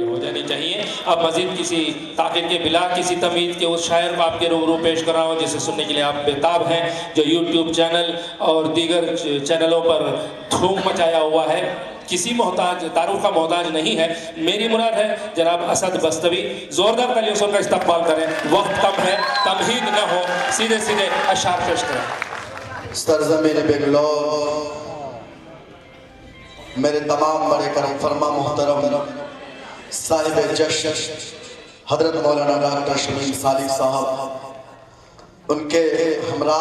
हो जानी चाहिए। अब मजीद किसी ताक़ीद के बिला किसी तमीज़ के उस शायर को आपके रूबरू पेश कर रहा हूँ जिसे सुनने के लिए आप बेताब हैं, जो यूट्यूब चैनल और दीगर चैनलों पर धूम मचाया हुआ है। किसी मोहताज तारुफ का मोहताज नहीं है। मेरी मुराद है जनाब असद बस्तवी। ज़ोरदार तालियों से उनका इस्तकबाल करें। वक्त कम है, तमहीद न हो, सीधे सीधे अशार पेश करें। सरज़मीन बेंगलोर मेरे तमाम बड़े करम फरमा मोहतरम साहिब जश्न हजरत मौलाना डॉक्टर शमीम सालिक साहब, उनके हमरा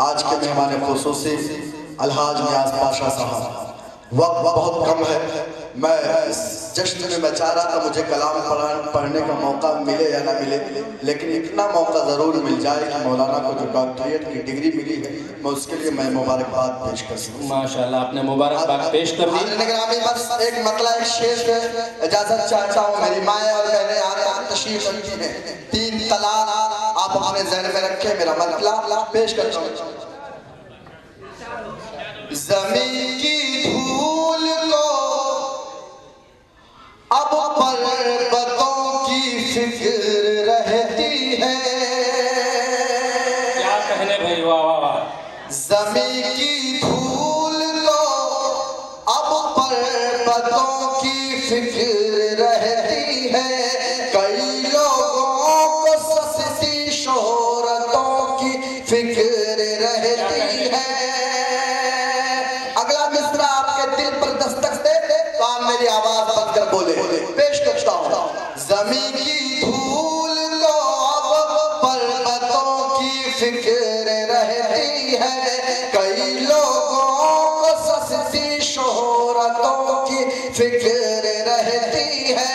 आज के मेहमान खुसूसी अलहाज नियाज पाशा साहब। वक्त बहुत कम है, मैं इस जश्न में मैं चाह रहा था मुझे कलाम पढ़ने का मौका मिले या ना मिले, लेकिन इतना मौका ज़रूर मिल जाए कि मौलाना को जो डॉक्टरेट की डिग्री मिली है मैं उसके लिए मैं मुबारकबाद पेश कर सकूँ। माशाल्लाह, आपने मुबारकबाद पेश कर दी। बस एक मतला एक शेर पे इजाज़त चाहता हूँ। मेरी माएँ और बहनें यहाँ तशरीफ रखी हैं। 3 तलाक आप अपने ज़हन में रखें, मेरा मतला पेश करता हूँ। ज़मीन की धूल को अब पर्वतों की फिक्र रहती है। क्या कहने भाई, वाह वाह वाह। ज़मीन की धूल को अब पर्वतों की फिक्र रहती है। कई लोगों को सस्ती शोहरतों की फिक्र रहती है। अगला मिसरा आपके दिल पर दस्तक दे तो आप मेरी आवाज बंद कर बोले। पेश करता हूँ। ज़मीन की धूल को अब पर्वतों की फिक्र रहती है। कई लोगों को सस्ती शोहरतों की फिक्र रहती है।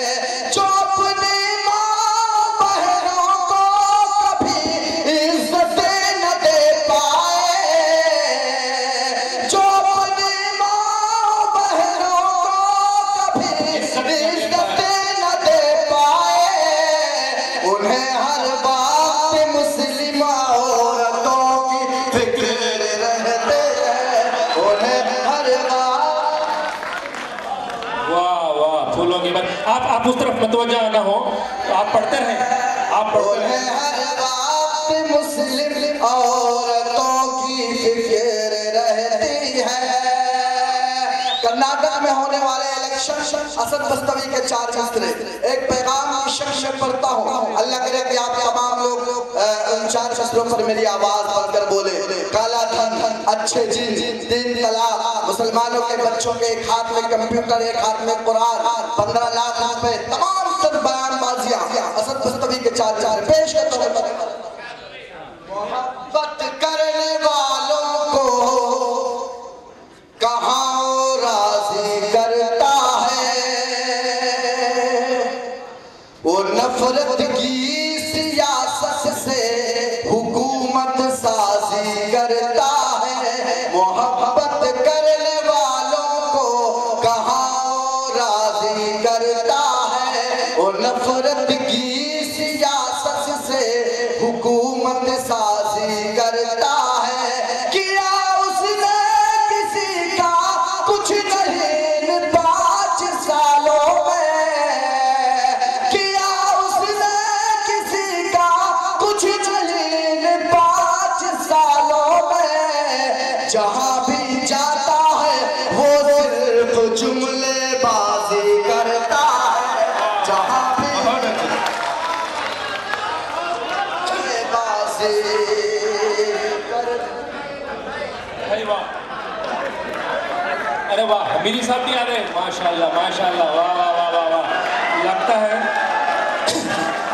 जो अपनी माँ बहनों को कभी इज्जत न दे पाए, जो अपनी माँ बहनों को कभी इज्जत न दे पाए, उन्हें हर बात मुस्लिम औरतों की फिक्र रहते हैं। उन्हें हर बात। वाह वाह, फूलों की बात। आप उस तरफ मतवज्जा ना हो, तो आप पढ़ते रहें, आप पढ़ते रहें। उन्हें हर बात मुस्लिम औरतों की फिक्र रहती है। कर्नाटक में होने वाले इलेक्शन असद बस्तवी के 4 मिसरे एक पैगाम की शक्ल में पढ़ता हूँ। अल्लाह करे कि आप तमाम लोग उन 4 मिसरों पर मेरी आवाज बनकर बोले। काला धन, अच्छे जिन, 3 तलाक, मुसलमानों के बच्चों के एक हाथ में कंप्यूटर, एक हाथ में कुरान, 15 लाख रुपए, तमाम तर बयानबाजियां असद बस्तवी के 4 पेश करता हूँ। मोहब्बत करने वालों को कहाँ राजी करता है, वो नफरत की सियासत से हुकूमत साजी करता है। मोहब्बत करने वालों को कहाँ राजी करता है, वो नफरत की सियासत से हुकूमत साजी करता है। किया उसने किसी का कुछ नहीं इन 5 सालों में, किया उसने किसी का कुछ नहीं इन 5 सालों में। जहाँ भी जाता है वो सिर्फ जुमलेबाजी करता है। जहाँ भी अरे वाह, हमीदी साहब भी आ रहे हैं। माशाल्लाह माशाल्लाह, वाह वाह वाह वाह वाह। लगता है,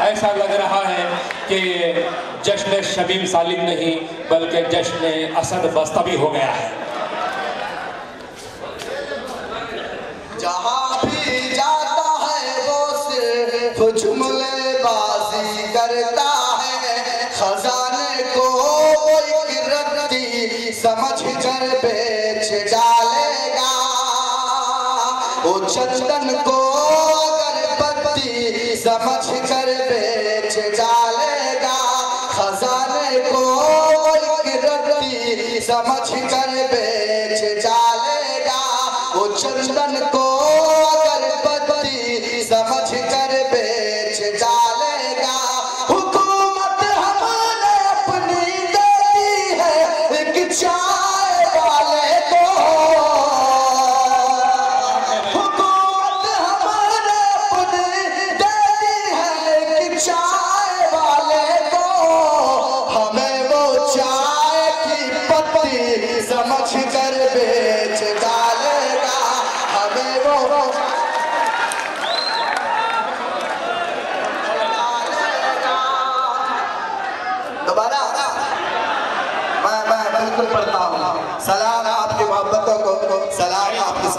ऐसा लग रहा है कि जश्न शमीम सालिक नहीं बल्कि जश्न असद बस्तवी हो गया है। जहाँ भी जाता है वो सिर्फ जुमलेबाजी करता है। खजाने को एक रद्दी समझ कर बेच डालेगा, वो चंदन को अगरबत्ती समझ कर बेच डालेगा। खजाने को एक रद्दी समझ कर बेच डालेगा, वो चंदन को अगरबत्ती समझ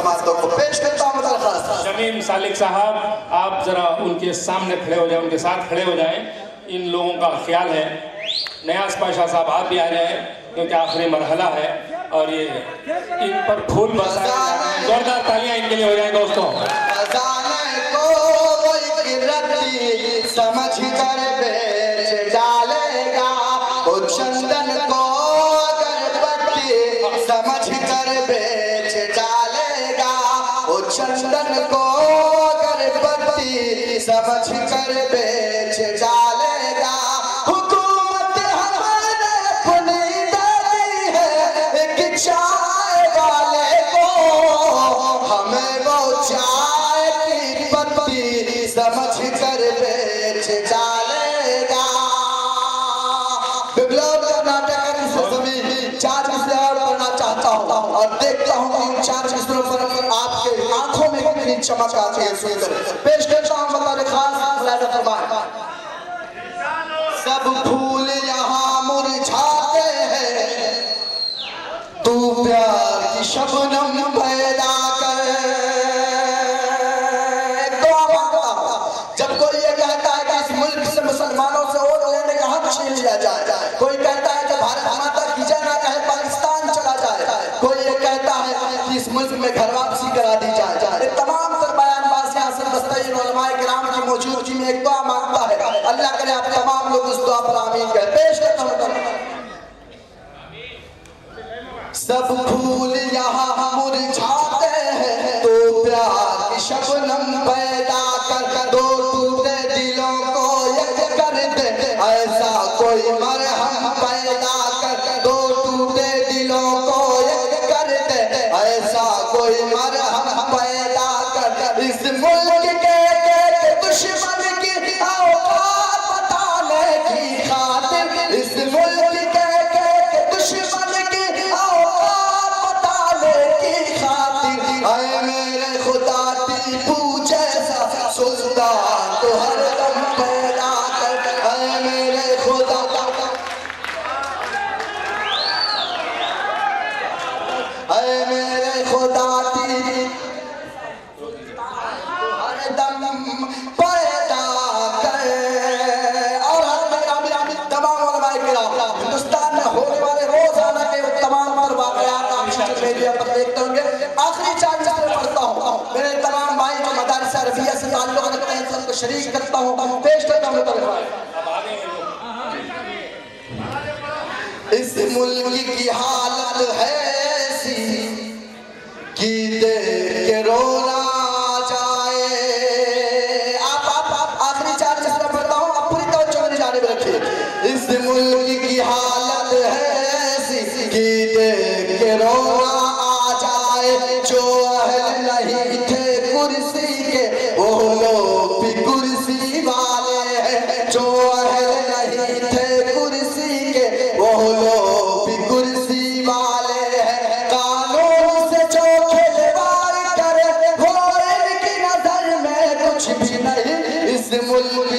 समातों को पेश करता हूँ दरखास्त। शमीम सालिक साहब, आप जरा उनके सामने खड़े हो जाएं, उनके साथ खड़े हो जाएं। इन लोगों का ख्याल है। नियाज पाशा साहब आप भी आ जाएं, क्योंकि आखिरी मरहला है और ये इन पर फूल बरसाए जा रहे हैं। जोरदार तालियां इनके लिए हो जाएं दोस्तों। समझ कर बेच डालेगा वो चंदन को, अगरबत्ती समझ कर बेच डालेगा वो चंदन को, अगरबत्ती समझ कर बेच डालेगा। हुकूमत हमने अपनी दे दी है एक चाय वाले को, हमें वो चाय की पत्ती समझ कर बेच डालेगा। बिप्लब कर्नाटक की सरजमीं चार मिसरे और पढ़ना चाहता हूँ और देखता हूँ कि इन चार मिसरों पर आपके आंखों में कितनी चमक आती है सुनकर। पेश करता हूँ मतलब खास मुलाहिजा फरमाएं। सब फूल यहाँ मुरझाते हैं, तू प्यार की शबनम पैदा कर। जब कोई ये कहता है कि इस मुल्क से मुसलमानों से वोट लेने का हक छीन लिया जाए, कोई कहता है कि भारत माता की जय ना कहे पाकिस्तान चला जाए, कोई ये कहता है कि इस मुल्क में घर वापसी करा दी जाए, ये तमाम तर बयानबाज यहाँ से बस्तई उलमाए किराम की मौजूदगी में एक दुआ मांगता है। अल्लाह करे आप तमाम लोग उस दुआ पर आमीन कहें। पेश करता हूं। सब फूल यहाँ मुरझाते हैं, तो प्यार की शबनम पैदा कर, दो टूटे दिलों को एक कर दे, ऐसा कोई मरहम पैदा कर, दो टूटे दिलों को एक कर दे, ऐसा कोई मरहम पैदा कर। इस मुल्क के दुश्मन की औकात बताने की खातिर, इस मुल्क के दुश्मन की औकात बताने की खातिर, ऐ मेरे खुदा टीपू जैसा सुल्तान तो हरदम पैदा कर। ऐ मेरे खुदा, ऐ मेरे खुदा हरदम पैदा कर। और तमाम उलमाए किराम हिंदुस्तान में होने वाले रोजाना के तमाम पर वाक़यात आप सोशल मीडिया पर देखते होंगे। आखिरी चार मिसरे पढ़ता हूँ। मेरे तमाम भाई जो मदारिस अरबिया से ताल्लुक़ रखते हैं सबको शरीक करता हूँ, पेश करता हूँ। इस मुल्क की हालत है ऐसी कि देख के रोना जाए। आप आखिरी चार मिसरे पढ़ता हूँ, आप पूरी तवज्जो मेरी जानिब रखिए। इस मुल्क की हालत है ऐसी कि देख के रोना आ जाए, जो अहल नहीं थे कुर्सी के वो लोग भी कुर्सी वाले हैं, जो अहल नहीं थे कुर्सी के वो लोग भी कुर्सी वाले हैं। कानून से जो खिलवाड़ करे वो इनकी नजर में कुछ भी नहीं। इस मुल्क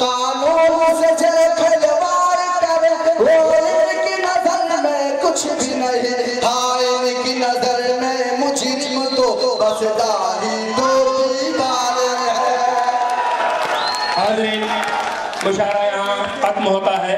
कानून से जो खिलवाड़ करे वो इनकी नजर में कुछ भी नहीं। हाँ, इनकी नजर में मुजरिम तो बस दाढ़ी धोती वाले हैं। हाज़रीन, मुशायरा यहाँ खत्म होता है।